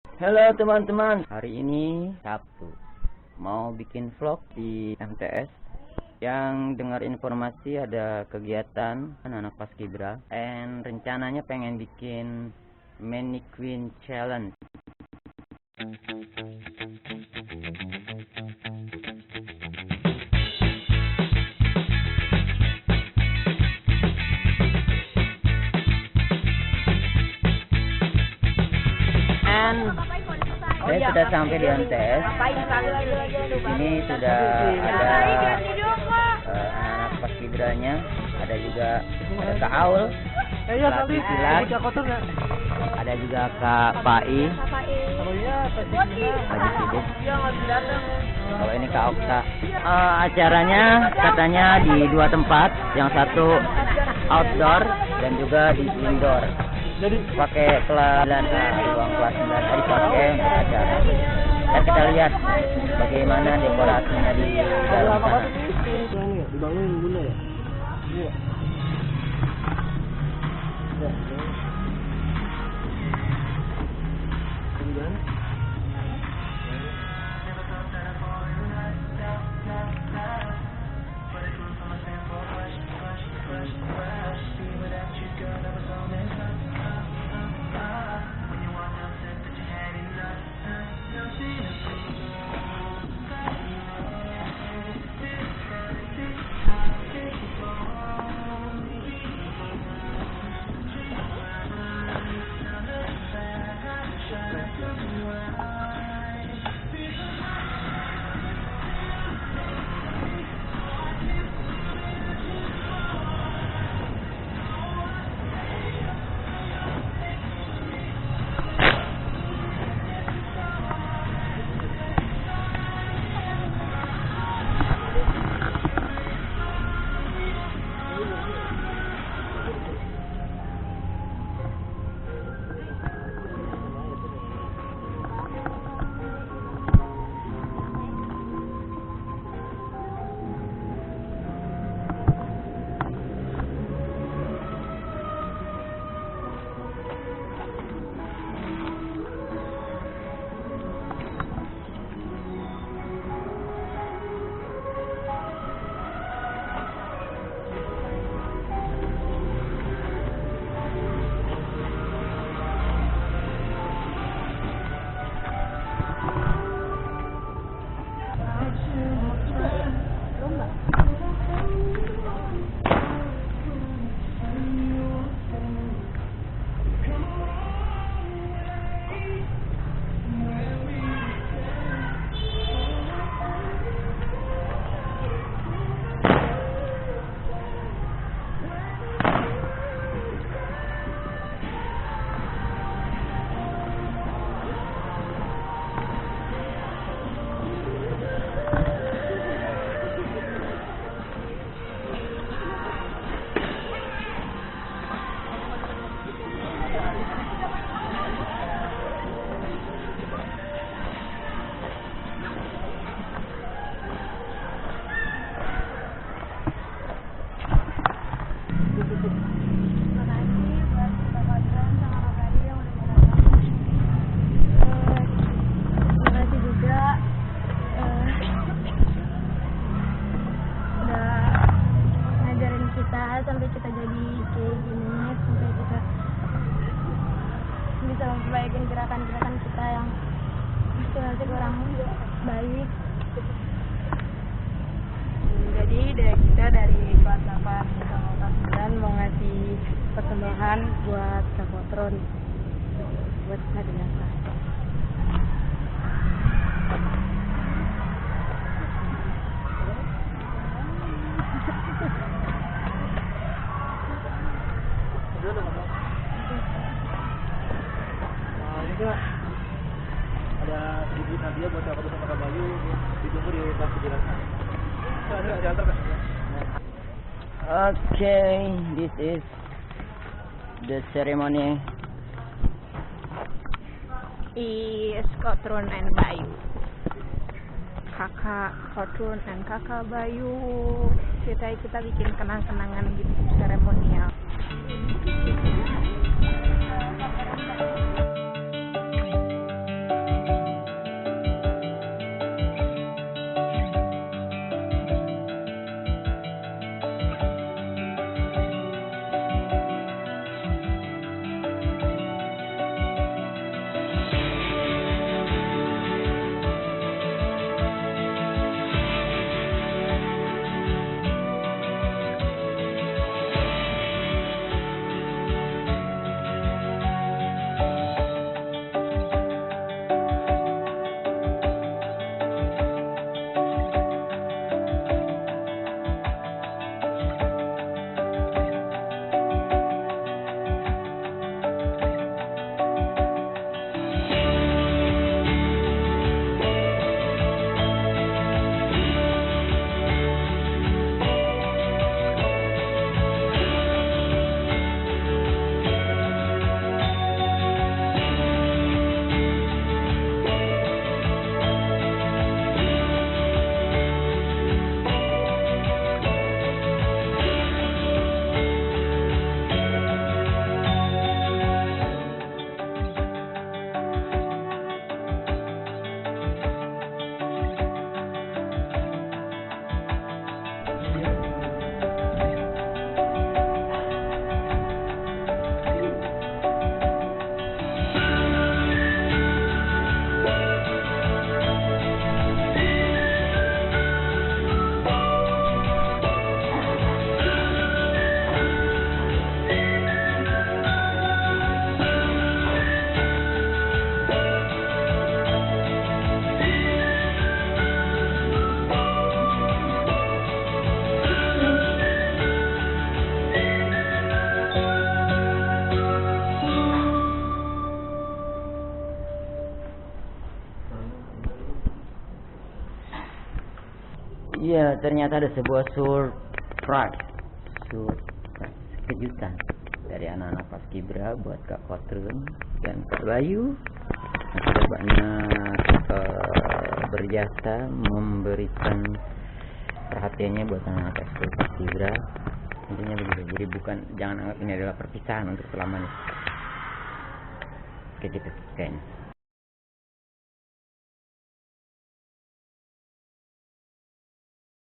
Halo teman-teman, hari ini Sabtu mau bikin vlog di MTS. Yang dengar informasi ada kegiatan anak paskibra, and rencananya pengen bikin mannequin challenge. Saya sudah sampai di MTS. Ini sudah ada anak paskibranya, ada juga Kak Aul, pelatih silat, ada juga Kak Pai, lagi sibuk. Kalau ini Kak Okta. Acaranya katanya di dua tempat, yang satu outdoor dan juga di indoor. Pakai kelas 9, ruang kelas 9 dipakai untuk acara. Dan kita lihat bagaimana dekorasinya di dalam sana. Dibangunin bunda ya? Iya. Sampai kita jadi kayak gini, sampai kita bisa memperbaiki gerakan-gerakan kita yang masih kurang baik. Jadi kita dari kelas 8 sama kelas 9 mau ngasih persembahan buat Kapotron buat hari biasa. Ada sedikit hadiah buat siapa sama Kak Bayu, ditunggu di kelas 9. Okay, this is the ceremony. Is Kotrun and Bayu. Kakak Kotrun and Kakak Bayu. Kita bikin kenang-kenangan gitu seremonial. Iya, ternyata ada sebuah surprise, kejutan dari anak-anak Paskibra buat Kak Kotrun dan Kak Bayu yang sudah banyak berjasa memberikan perhatiannya buat anak-anak Paskibra. Intinya begitu. Jadi jangan anggap ini adalah perpisahan untuk selamanya. Oke, gitu kayaknya.